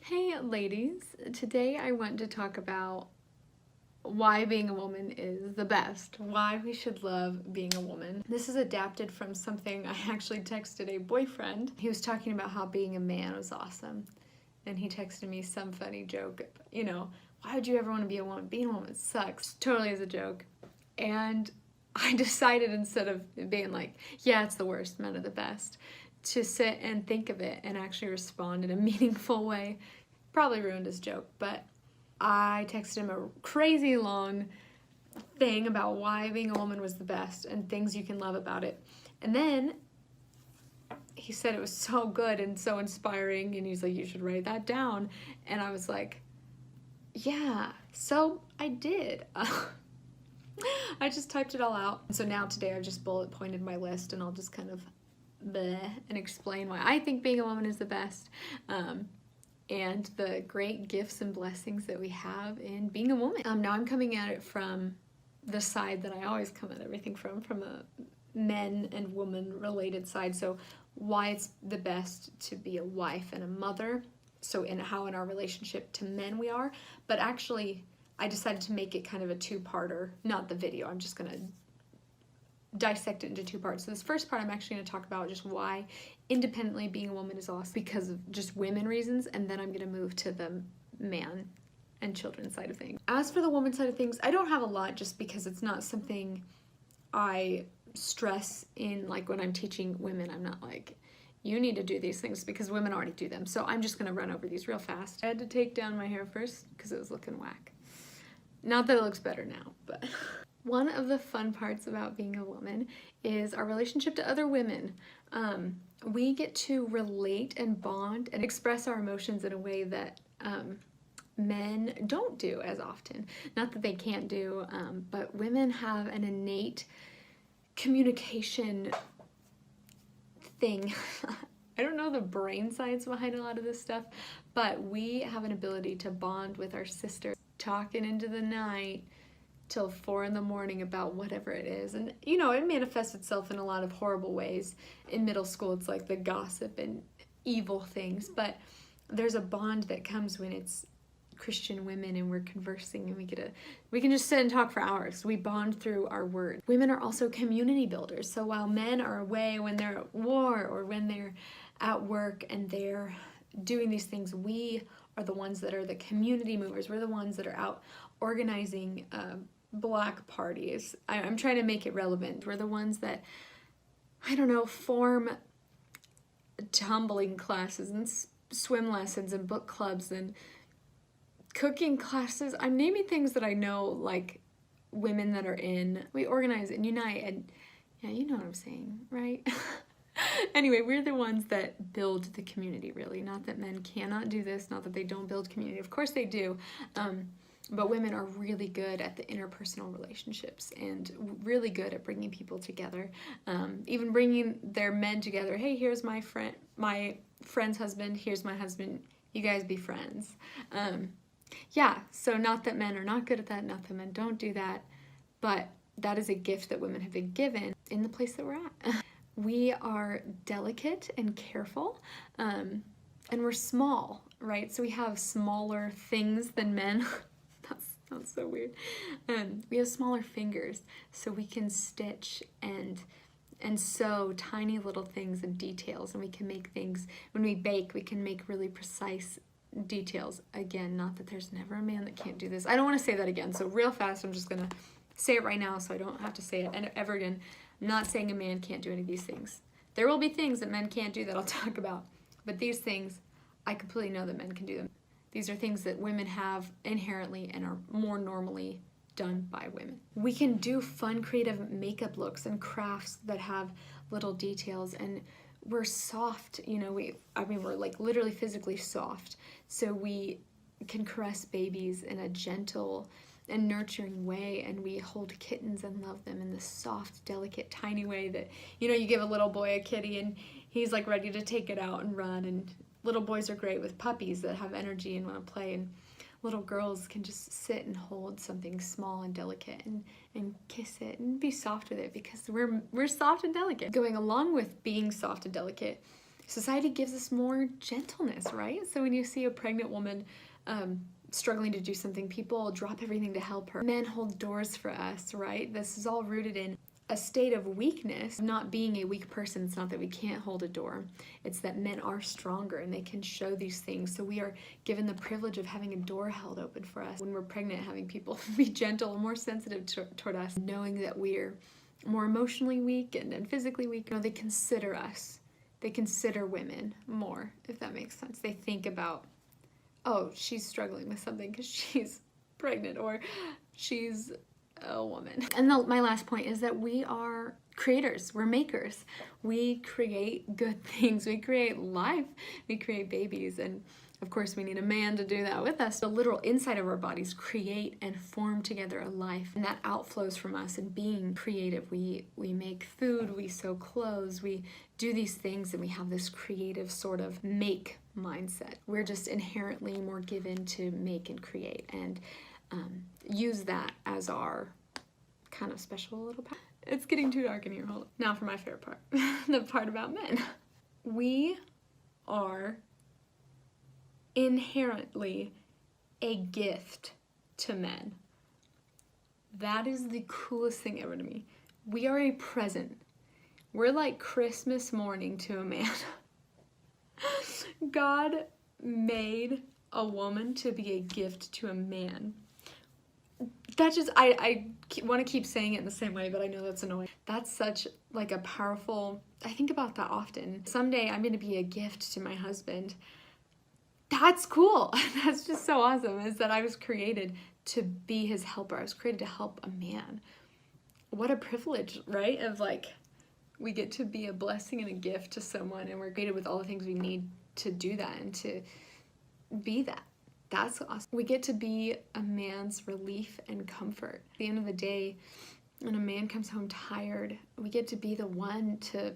Hey ladies, today I want to talk about why being a woman is the best, why we should love being a woman. This is adapted from something I actually texted a boyfriend. He was talking about how being a man was awesome, and he texted me some funny joke, why would you ever want to be a woman? Being a woman sucks. Totally as a joke. And I decided, instead of being like, yeah, it's the worst, men are the best, to sit and think of it and actually respond in a meaningful way. Probably ruined his joke, but I texted him a crazy long thing about why being a woman was the best and things you can love about it. And then he said it was so good and so inspiring, and he's like, you should write that down. And I was like, yeah, so I did. I just typed it all out. And so now today I've just bullet pointed my list, and I'll just kind of bleh and explain why I think being a woman is the best, and the great gifts and blessings that we have in being a woman. Now I'm coming at it from the side that I always come at everything from a men and woman related side. So why it's the best to be a wife and a mother, so in how in our relationship to men we are. But actually I decided to make it kind of a two-parter, not the video. I'm just gonna dissect it into two parts. So this first part I'm actually going to talk about just why independently being a woman is awesome because of just women reasons, and then I'm going to move to the man and children side of things. As for the woman side of things, I don't have a lot, just because it's not something I stress in, like when I'm teaching women. I'm not like, you need to do these things, because women already do them. So I'm just going to run over these real fast. I had to take down my hair first because it was looking whack. Not that it looks better now, but one of the fun parts about being a woman is our relationship to other women. We get to relate and bond and express our emotions in a way that men don't do as often. Not that they can't do, but women have an innate communication thing. I don't know the brain science behind a lot of this stuff, but we have an ability to bond with our sisters, talking into the night till 4 in the morning about whatever it is. And it manifests itself in a lot of horrible ways. In middle school, it's like the gossip and evil things, but there's a bond that comes when it's Christian women and we're conversing, and we can just sit and talk for hours. We bond through our words. Women are also community builders. So while men are away when they're at war or when they're at work and they're doing these things, we are the ones that are the community movers. We're the ones that are out organizing block parties. I'm trying to make it relevant. We're the ones that, form tumbling classes and swim lessons and book clubs and cooking classes. I'm naming things that I know, like women that are in. We organize and unite, and yeah, you know what I'm saying, right? Anyway, we're the ones that build the community, really. Not that men cannot do this, not that they don't build community. Of course they do. But women are really good at the interpersonal relationships and really good at bringing people together. Even bringing their men together. Hey, here's my friend's husband. Here's my husband. You guys be friends. Yeah, so not that men are not good at that, not that men don't do that, but that is a gift that women have been given in the place that we're at. We are delicate and careful, and we're small, right? So we have smaller things than men. That sounds so weird. We have smaller fingers, so we can stitch and sew tiny little things and details, and we can make things, when we bake, we can make really precise details. Again, not that there's never a man that can't do this. I don't want to say that again, so real fast, I'm just gonna say it right now so I don't have to say it ever again. I'm not saying a man can't do any of these things. There will be things that men can't do that I'll talk about, but these things, I completely know that men can do them. These are things that women have inherently and are more normally done by women. We can do fun, creative makeup looks and crafts that have little details, and we're soft, we're like literally physically soft. So we can caress babies in a gentle and nurturing way, and we hold kittens and love them in this soft, delicate, tiny way that, you give a little boy a kitty and he's like ready to take it out and run. And little boys are great with puppies that have energy and want to play, and little girls can just sit and hold something small and delicate and kiss it and be soft with it, because we're soft and delicate. Going along with being soft and delicate, Society gives us more gentleness, right? So when you see a pregnant woman struggling to do something, people drop everything to help her. Men hold doors for us, right? This is all rooted in a state of weakness. Not being a weak person, it's not that we can't hold a door. It's that men are stronger and they can show these things. So we are given the privilege of having a door held open for us. When we're pregnant, having people be gentle and more sensitive toward us, knowing that we're more emotionally weak and physically weak. You know, they consider us. They consider women more, if that makes sense. They think about, oh, she's struggling with something because she's pregnant, or she's a woman. And my last point is that we are creators. We're makers. We create good things. We create life. We create babies. And of course, we need a man to do that with us. The literal inside of our bodies create and form together a life. And that outflows from us. And being creative, we make food, we sew clothes, we do these things, and we have this creative sort of make mindset. We're just inherently more given to make and create, and use that as our kind of special little power. It's getting too dark in here. Hold on. Now for my favorite part, the part about men. We are inherently a gift to men. That is the coolest thing ever to me. We are a present. We're like Christmas morning to a man. God made a woman to be a gift to a man. That just, I want to keep saying it in the same way, but I know that's annoying. That's such like a powerful, I think about that often. Someday I'm going to be a gift to my husband. That's cool. That's just so awesome, is that I was created to be his helper. I was created to help a man. What a privilege, right? Of like, we get to be a blessing and a gift to someone, and we're created with all the things we need to do that and to be that. That's awesome. We get to be a man's relief and comfort. At the end of the day, when a man comes home tired, we get to be the one to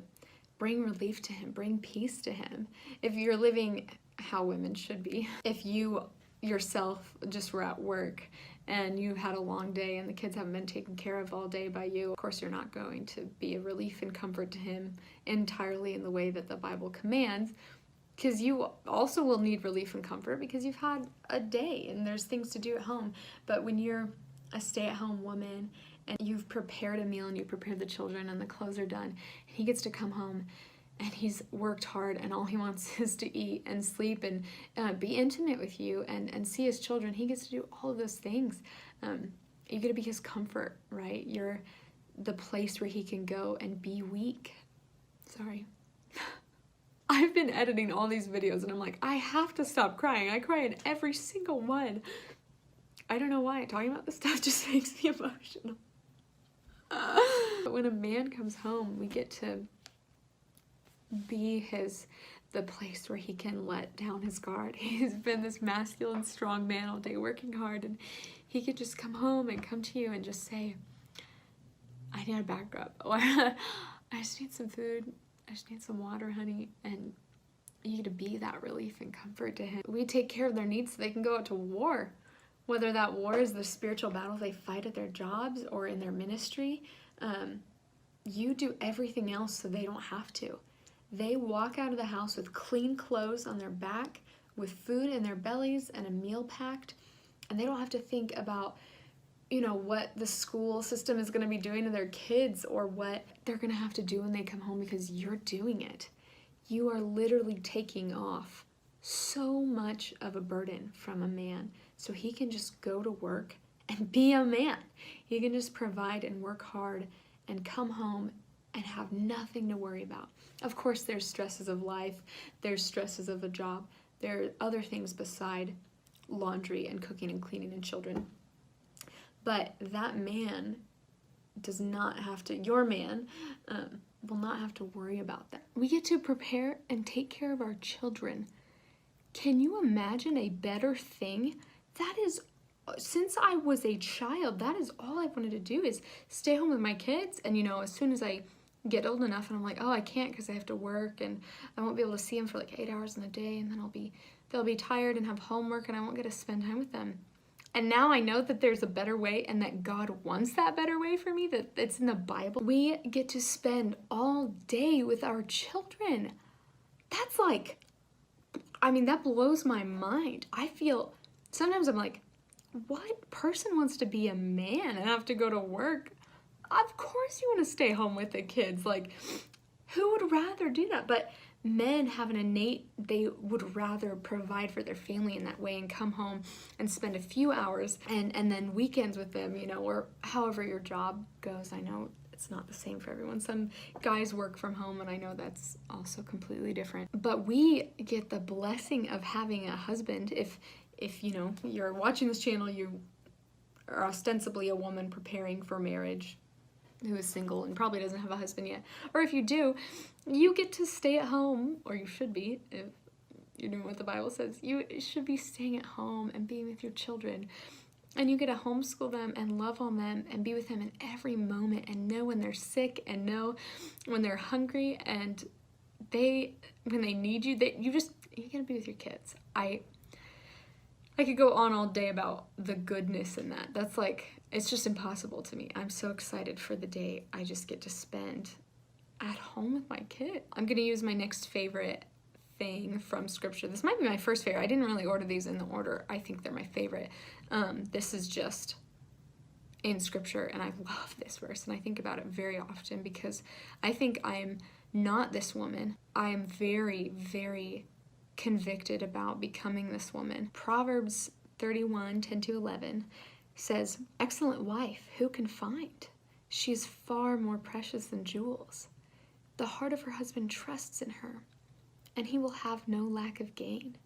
bring relief to him, bring peace to him. If you're living how women should be, if you yourself just were at work and you had a long day and the kids haven't been taken care of all day by you, of course you're not going to be a relief and comfort to him entirely in the way that the Bible commands, because you also will need relief and comfort because you've had a day and there's things to do at home. But when you're a stay-at-home woman and you've prepared a meal and you prepared the children and the clothes are done, and he gets to come home and he's worked hard and all he wants is to eat and sleep and be intimate with you and see his children. He gets to do all of those things. You get to be his comfort, right? You're the place where he can go and be weak. Sorry. I've been editing all these videos and I'm like, I have to stop crying. I cry in every single one. I don't know why. Talking about this stuff just makes me emotional. But when a man comes home, we get to be the place where he can let down his guard. He's been this masculine, strong man all day working hard, and he could just come home and come to you and just say, I need a back rub, or I just need some food, I just need some water, honey, and you to be that relief and comfort to him. We take care of their needs so they can go out to war, whether that war is the spiritual battle they fight at their jobs or in their ministry. You do everything else so they don't have to. They walk out of the house with clean clothes on their back, with food in their bellies and a meal packed, and they don't have to think about, you know, what the school system is going to be doing to their kids or what they're going to have to do when they come home, because you're doing it. You are literally taking off so much of a burden from a man so he can just go to work and be a man. He can just provide and work hard and come home and have nothing to worry about. Of course, there's stresses of life, there's stresses of a job, there are other things beside laundry and cooking and cleaning and children. But that man does not have to, your man will not have to worry about that. We get to prepare and take care of our children. Can you imagine a better thing? That is, since I was a child, that is all I wanted to do, is stay home with my kids. And you know, as soon as I get old enough and I'm like, oh, I can't because I have to work and I won't be able to see them for like 8 hours in a day, and then they'll be tired and have homework and I won't get to spend time with them. And now I know that there's a better way and that God wants that better way for me, that it's in the Bible. We get to spend all day with our children. That's like, I mean, that blows my mind. Sometimes I'm like, what person wants to be a man and have to go to work? Of course you want to stay home with the kids. Like, who would rather do that? But men have an innate, they would rather provide for their family in that way and come home and spend a few hours and then weekends with them, or however your job goes. I know it's not the same for everyone. Some guys work from home, and I know that's also completely different. But we get the blessing of having a husband. If you're watching this channel, you are ostensibly a woman preparing for marriage who is single and probably doesn't have a husband yet. Or if you do, you get to stay at home, or you should be, if you're doing what the Bible says. You should be staying at home and being with your children. And you get to homeschool them and love on them and be with them in every moment and know when they're sick and know when they're hungry, and when they need you, you gotta be with your kids. I could go on all day about the goodness in that. That's like, it's just impossible to me. I'm so excited for the day I just get to spend at home with my kid. I'm gonna use my next favorite thing from scripture. This might be my first favorite. I didn't really order these in the order. I think they're my favorite. This is just in scripture, and I love this verse, and I think about it very often because I think I'm not this woman. I am very, very convicted about becoming this woman. Proverbs 31, 10-11 says, "Excellent wife, who can find? She is far more precious than jewels. The heart of her husband trusts in her, and he will have no lack of gain."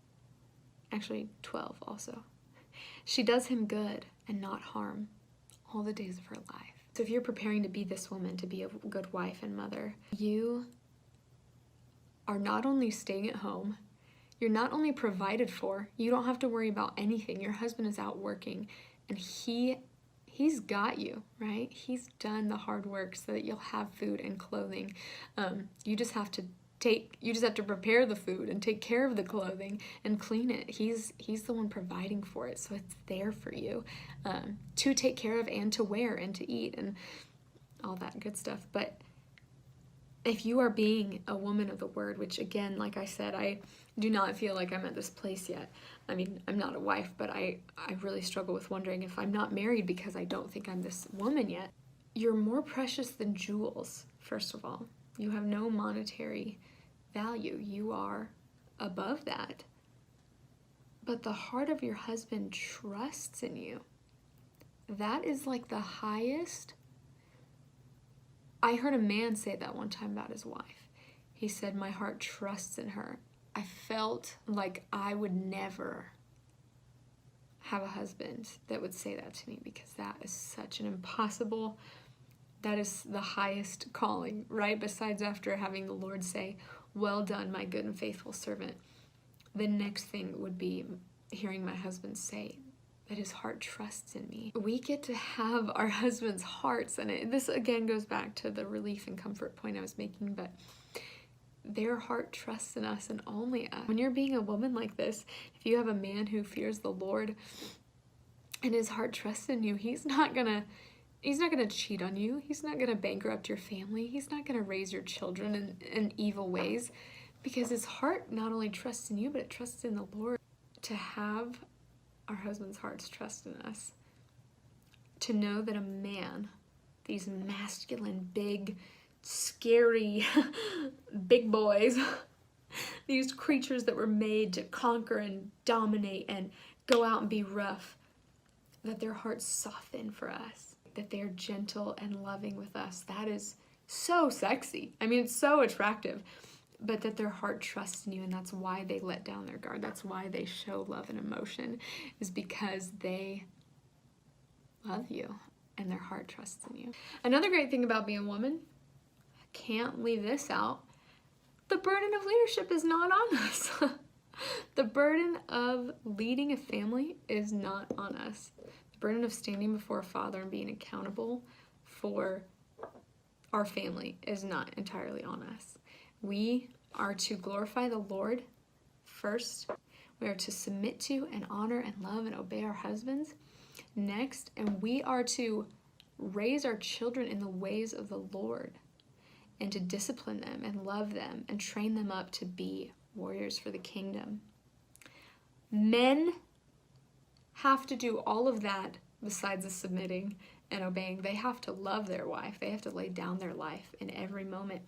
Actually, 12 also. "She does him good and not harm all the days of her life." So if you're preparing to be this woman, to be a good wife and mother, you are not only staying at home, you're not only provided for, you don't have to worry about anything. Your husband is out working, and he's got you, right? He's done the hard work so that you'll have food and clothing. You just have to prepare the food and take care of the clothing and clean it. He's the one providing for it, so it's there for you to take care of and to wear and to eat and all that good stuff. But if you are being a woman of the word, which again, like I said, I do not feel like I'm at this place yet. I mean, I'm not a wife, but I really struggle with wondering if I'm not married because I don't think I'm this woman yet. You're more precious than jewels, first of all. You have no monetary value. You are above that. But the heart of your husband trusts in you. That is like the highest. I heard a man say that one time about his wife. He said, "My heart trusts in her." I felt like I would never have a husband that would say that to me, because that is such an impossible, that is the highest calling, right? Besides after having the Lord say, "Well done, my good and faithful servant." The next thing would be hearing my husband say that his heart trusts in me. We get to have our husband's hearts, and this again goes back to the relief and comfort point I was making, but their heart trusts in us and only us. When you're being a woman like this, if you have a man who fears the Lord and his heart trusts in you, he's not gonna cheat on you. He's not gonna bankrupt your family. He's not gonna raise your children in evil ways, because his heart not only trusts in you, but it trusts in the Lord. To have our husband's hearts trust in us, to know that a man, these masculine, big, scary, big boys, these creatures that were made to conquer and dominate and go out and be rough, that their hearts soften for us, that they're gentle and loving with us. That is so sexy. I mean, it's so attractive. But that their heart trusts in you, and that's why they let down their guard. That's why they show love and emotion, is because they love you and their heart trusts in you. Another great thing about being a woman, I can't leave this out, the burden of leadership is not on us. The burden of leading a family is not on us. The burden of standing before a father and being accountable for our family is not entirely on us. We are to glorify the Lord first. We are to submit to and honor and love and obey our husbands next. And we are to raise our children in the ways of the Lord. and to discipline them and love them and train them up to be warriors for the kingdom. Men have to do all of that besides the submitting and obeying. They have to love their wife. They have to lay down their life in every moment.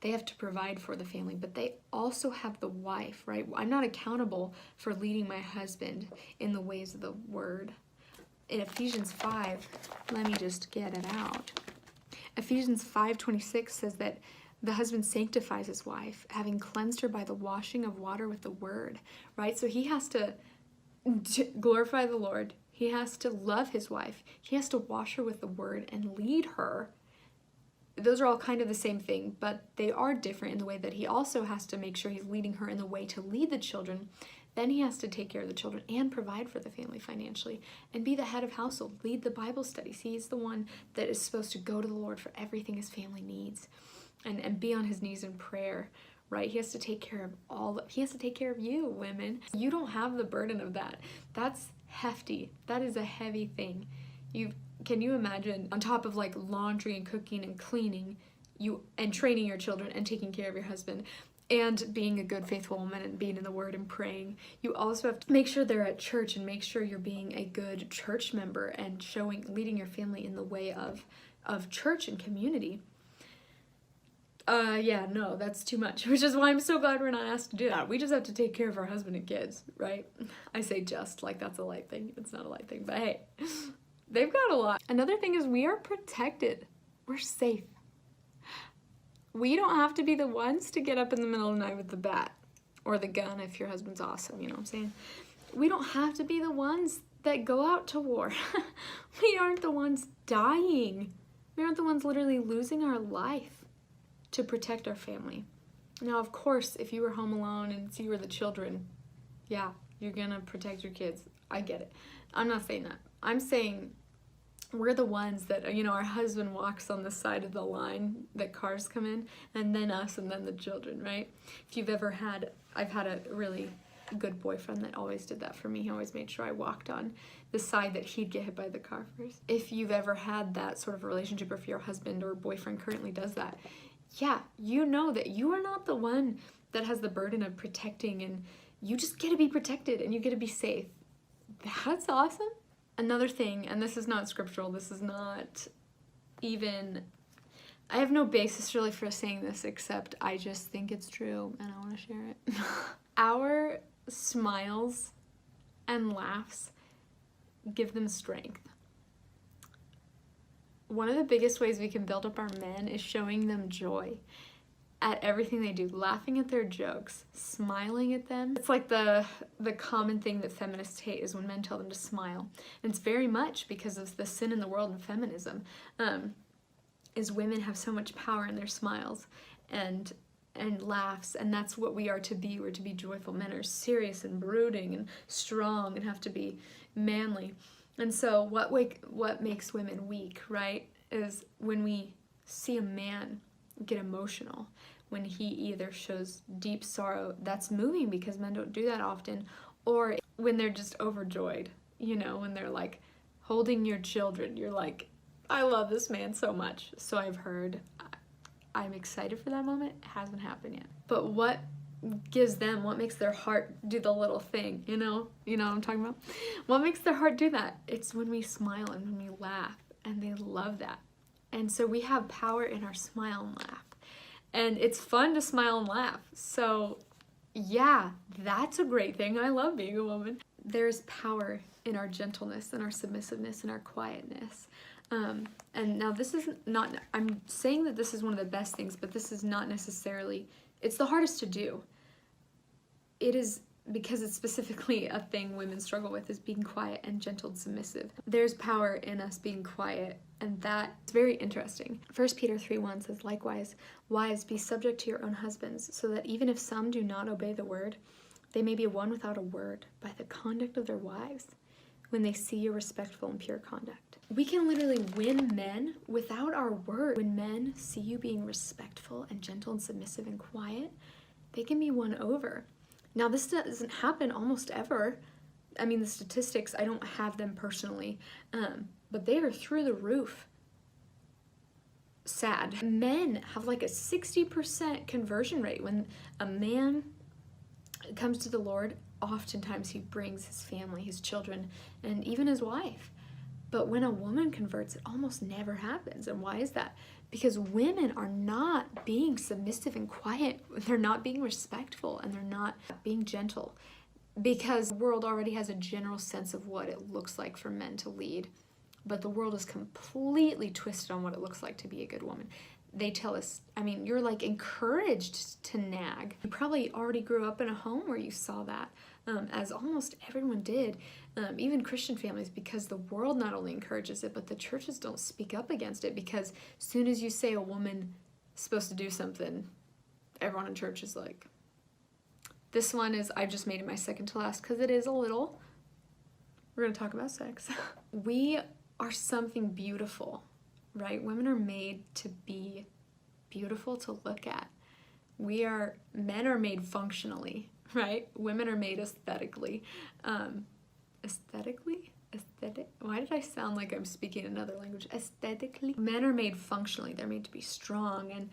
They have to provide for the family, but they also have the wife, right? I'm not accountable for leading my husband in the ways of the word. In Ephesians 5, let me just get it out. Ephesians 5:26 says that the husband sanctifies his wife, having cleansed her by the washing of water with the word, right? So he has to glorify the Lord. He has to love his wife. He has to wash her with the word and lead her. Those are all kind of the same thing, but they are different in the way that he also has to make sure he's leading her in the way to lead the children. Then he has to take care of the children and provide for the family financially and be the head of household, lead the Bible studies. He's the one that is supposed to go to the Lord for everything his family needs and be on his knees in prayer, right? He has to take care of he has to take care of you, women. You don't have the burden of that. That's hefty. That is a heavy thing. Can you imagine, on top of like laundry and cooking and cleaning, and training your children and taking care of your husband and being a good faithful woman and being in the word and praying, you also have to make sure they're at church and make sure you're being a good church member and leading your family in the way of church and community. Yeah, no, that's too much, which is why I'm so glad we're not asked to do that. We just have to take care of our husband and kids, right? I say just like that's a light thing. It's not a light thing, but hey, they've got a lot. Another thing is we are protected. We're safe. We don't have to be the ones to get up in the middle of the night with the bat or the gun if your husband's awesome, you know what I'm saying? We don't have to be the ones that go out to war. We aren't the ones dying. We aren't the ones literally losing our life to protect our family. Now, of course, if you were home alone and you were the children, yeah, you're gonna protect your kids. I get it. I'm not saying that. I'm saying we're the ones that, you know, our husband walks on the side of the line that cars come in, and then us, and then the children, right? If you've ever I've had a really good boyfriend that always did that for me. He always made sure I walked on the side that he'd get hit by the car first. If you've ever had that sort of a relationship, or if your husband or boyfriend currently does that, yeah, you know that you are not the one that has the burden of protecting, and you just get to be protected and you get to be safe. That's awesome. Another thing, and this is not scriptural, this is not even, I have no basis really for saying this except I just think it's true and I want to share it. Our smiles and laughs give them strength. One of the biggest ways we can build up our men is showing them joy at everything they do, laughing at their jokes, smiling at them. It's like the common thing that feminists hate is when men tell them to smile. And it's very much because of the sin in the world and feminism, is women have so much power in their smiles and laughs, and that's what we are to be. We're to be joyful. Men are serious and brooding and strong and have to be manly. And so what makes women weak, right, is when we see a man get emotional, when he either shows deep sorrow, that's moving because men don't do that often, or when they're just overjoyed, you know, when they're like holding your children, you're like, I love this man so much. So I've heard. I'm excited for that moment. It hasn't happened yet. But what makes their heart do the little thing, you know what I'm talking about? What makes their heart do that? It's when we smile and when we laugh, and they love that. And so we have power in our smile and laugh. And it's fun to smile and laugh. So yeah, that's a great thing. I love being a woman. There's power in our gentleness and our submissiveness and our quietness. And now this is not, I'm saying that this is one of the best things, but this is not necessarily, it's the hardest to do. It is because it's specifically a thing women struggle with, is being quiet and gentle and submissive. There's power in us being quiet, and that's very interesting. 1 Peter 3:1 says, likewise, wives, be subject to your own husbands, so that even if some do not obey the word, they may be won without a word by the conduct of their wives, when they see your respectful and pure conduct. We can literally win men without our word. When men see you being respectful and gentle and submissive and quiet, they can be won over. Now, this doesn't happen almost ever. I mean, the statistics, I don't have them personally, but they are through the roof. sad. Men have like a 60% conversion rate. When a man comes to the Lord, oftentimes he brings his family, his children, and even his wife. But when a woman converts, it almost never happens. And why is that? Because women are not being submissive and quiet. They're not being respectful, and they're not being gentle. Because the world already has a general sense of what it looks like for men to lead. But the world is completely twisted on what it looks like to be a good woman. They tell us, I mean, you're like encouraged to nag. You probably already grew up in a home where you saw that, as almost everyone did, even Christian families, because the world not only encourages it, but the churches don't speak up against it, because as soon as you say a woman is supposed to do something, everyone in church is like, this one is, I've just made it my second to last, because it is a little, we're going to talk about sex. We are something beautiful, right? Women are made to be beautiful to look at. Men are made functionally, right? Women are made aesthetically. Why did I sound like I'm speaking another language? Aesthetically. Men are made functionally. They're made to be strong, and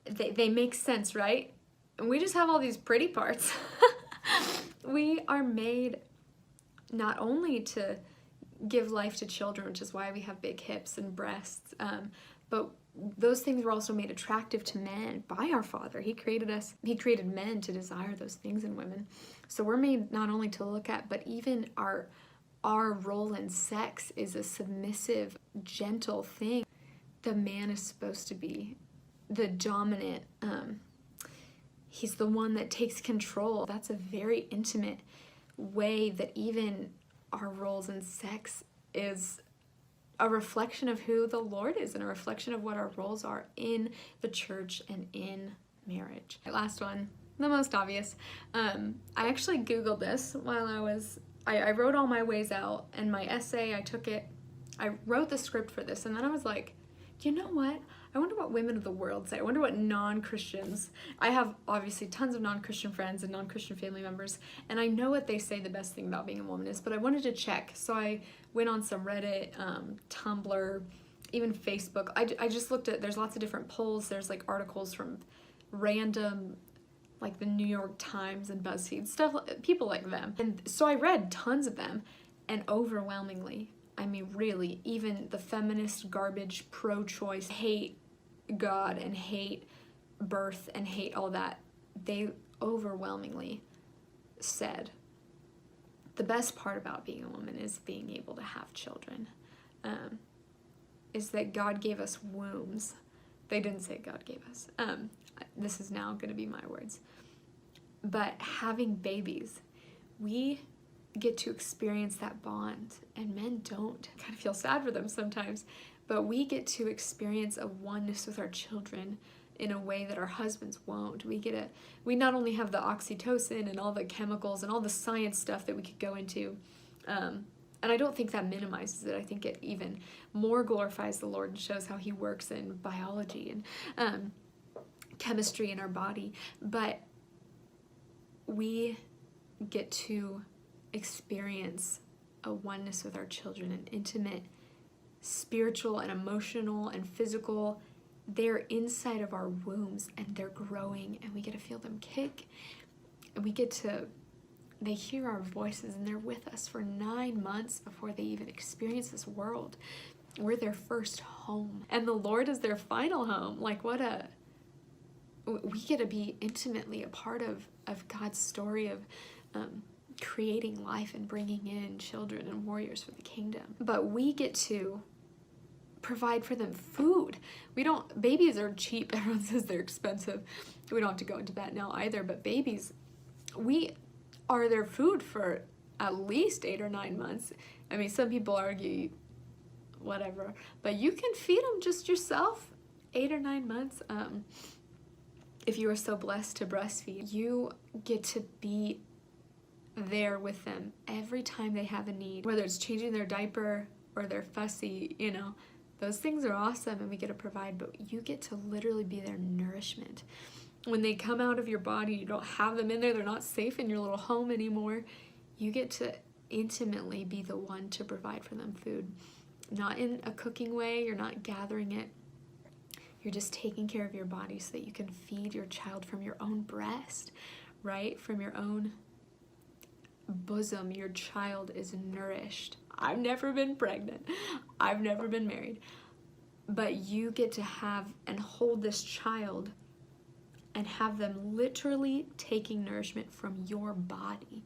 they make sense, right? And we just have all these pretty parts. We are made not only to give life to children, which is why we have big hips and breasts, but those things were also made attractive to men by our Father. He created us, he created men to desire those things in women. So we're made not only to look at, but even our role in sex is a submissive, gentle thing. The man is supposed to be the dominant, he's the one that takes control. That's a very intimate way that even our roles in sex is a reflection of who the Lord is, and a reflection of what our roles are in the church and in marriage. Last one, the most obvious. I actually Googled this while I wrote all my ways out, and my essay, I wrote the script for this, and then I was like, you know what? I wonder what women of the world say. I wonder what non-Christians, I have obviously tons of non-Christian friends and non-Christian family members, and I know what they say the best thing about being a woman is, but I wanted to check. So I went on some Reddit, Tumblr, even Facebook. I just looked at, there's lots of different polls. There's like articles from random, like the New York Times and BuzzFeed, stuff, people like them. And so I read tons of them, and overwhelmingly, I mean, really, even the feminist garbage, pro-choice, hate God and hate birth and hate all that, they overwhelmingly said the best part about being a woman is being able to have children, is that God gave us wombs. They didn't say God gave us. This is now going to be my words. But having babies, we get to experience that bond, and men don't. I kind of feel sad for them sometimes, but we get to experience a oneness with our children in a way that our husbands won't. We not only have the oxytocin and all the chemicals and all the science stuff that we could go into, and I don't think that minimizes it. I think it even more glorifies the Lord and shows how he works in biology and chemistry in our body, but we get to experience a oneness with our children, an intimate, spiritual and emotional and physical. They're inside of our wombs and they're growing, and we get to feel them kick, and they hear our voices, and they're with us for 9 months before they even experience this world. We're their first home, and the Lord is their final home. Like, we get to be intimately a part of God's story of creating life and bringing in children and warriors for the kingdom. But we get to provide for them food. Babies are cheap. Everyone says they're expensive. We don't have to go into that now either, but babies, we are their food for at least 8 or 9 months. I mean, some people argue whatever, but you can feed them just yourself 8 or 9 months. If you are so blessed to breastfeed, you get to be there with them every time they have a need, whether it's changing their diaper or they're fussy, those things are awesome, and we get to provide, but you get to literally be their nourishment. When they come out of your body, you don't have them in there, they're not safe in your little home anymore, you get to intimately be the one to provide for them food. Not in a cooking way, you're not gathering it. You're just taking care of your body so that you can feed your child from your own breast, right? From your own bosom, your child is nourished. I've never been pregnant. I've never been married. But you get to have and hold this child and have them literally taking nourishment from your body.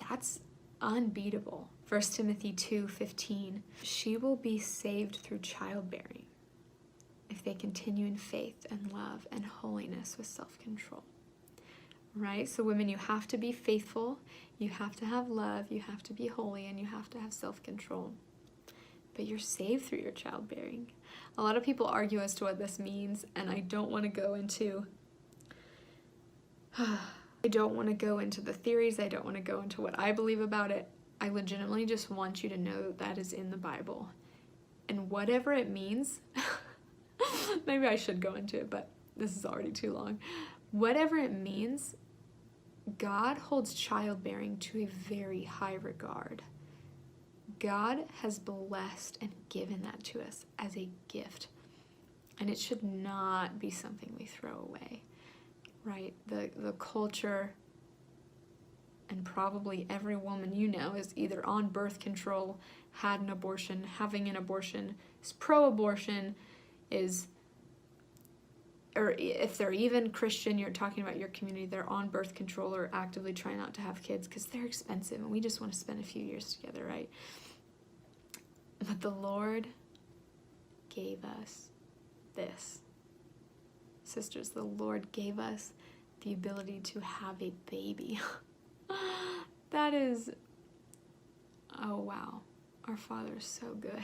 That's unbeatable. 1 Timothy 2:15, she will be saved through childbearing if they continue in faith and love and holiness with self-control. Right? So women, you have to be faithful, you have to have love, you have to be holy, and you have to have self-control. But you're saved through your childbearing. A lot of people argue as to what this means, and I don't want to go into the theories. I don't want to go into what I believe about it. I legitimately just want you to know that that is in the Bible. And whatever it means, maybe I should go into it, but this is already too long. Whatever it means, God holds childbearing to a very high regard. God has blessed and given that to us as a gift. And it should not be something we throw away, right? The culture, and probably every woman you know, is either on birth control, had an abortion, having an abortion, is pro-abortion, or if they're even Christian, you're talking about your community, they're on birth control or actively trying not to have kids because they're expensive and we just want to spend a few years together, right? But the Lord gave us this. Sisters, the Lord gave us the ability to have a baby. That is, oh wow, our Father is so good.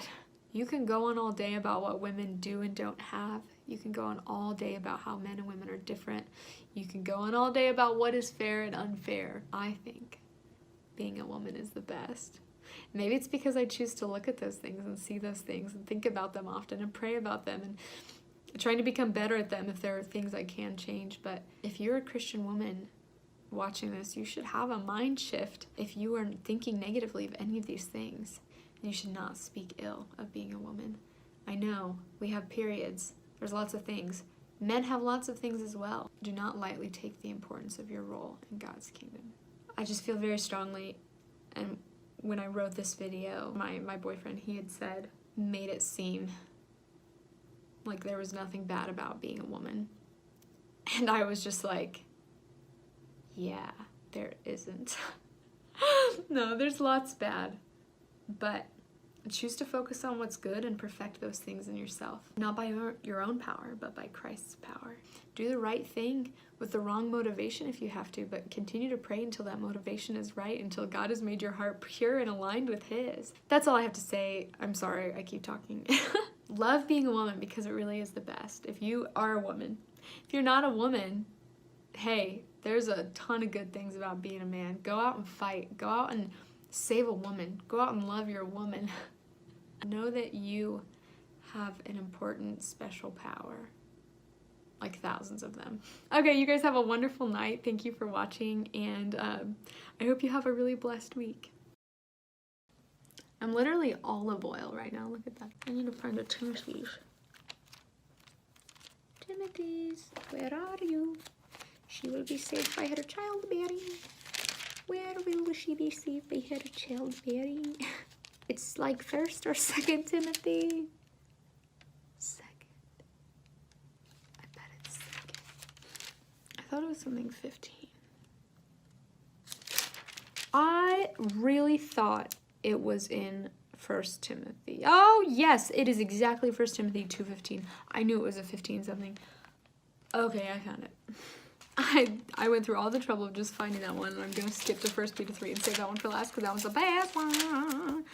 You can go on all day about what women do and don't have. You can go on all day about how men and women are different. You can go on all day about what is fair and unfair. I think being a woman is the best. Maybe it's because I choose to look at those things and see those things and think about them often and pray about them and trying to become better at them if there are things I can change. But if you're a Christian woman watching this, you should have a mind shift if you are thinking negatively of any of these things. You should not speak ill of being a woman. I know we have periods. There's lots of things. Men have lots of things as well. Do not lightly take the importance of your role in God's kingdom. I just feel very strongly, and when I wrote this video, my boyfriend, he had said, made it seem like there was nothing bad about being a woman. And I was just like, yeah, there isn't. No, there's lots bad. But choose to focus on what's good and perfect those things in yourself. Not by your own power, but by Christ's power. Do the right thing with the wrong motivation if you have to, but continue to pray until that motivation is right, until God has made your heart pure and aligned with His. That's all I have to say. I'm sorry, I keep talking. Love being a woman because it really is the best. If you are a woman. If you're not a woman, hey, there's a ton of good things about being a man. Go out and fight. Go out and save a woman. Go out and love your woman. Know that you have an important, special power. Like thousands of them. Okay, you guys have a wonderful night. Thank you for watching, and I hope you have a really blessed week. I'm literally olive oil right now. Look at that. I need to find the Timothy's. Timothy's, where are you? She will be saved by her childbearing. Where will she be saved by her childbearing? It's like 1st or 2nd Timothy. 2nd. I bet it's 2nd. I thought it was something 15. I really thought it was in 1 Timothy. Oh, yes, it is exactly 1 Timothy 2:15. I knew it was a 15 something. Okay, I found it. I went through all the trouble of just finding that one, and I'm going to skip to 1 Peter 3 and save that one for last because that one's the best one.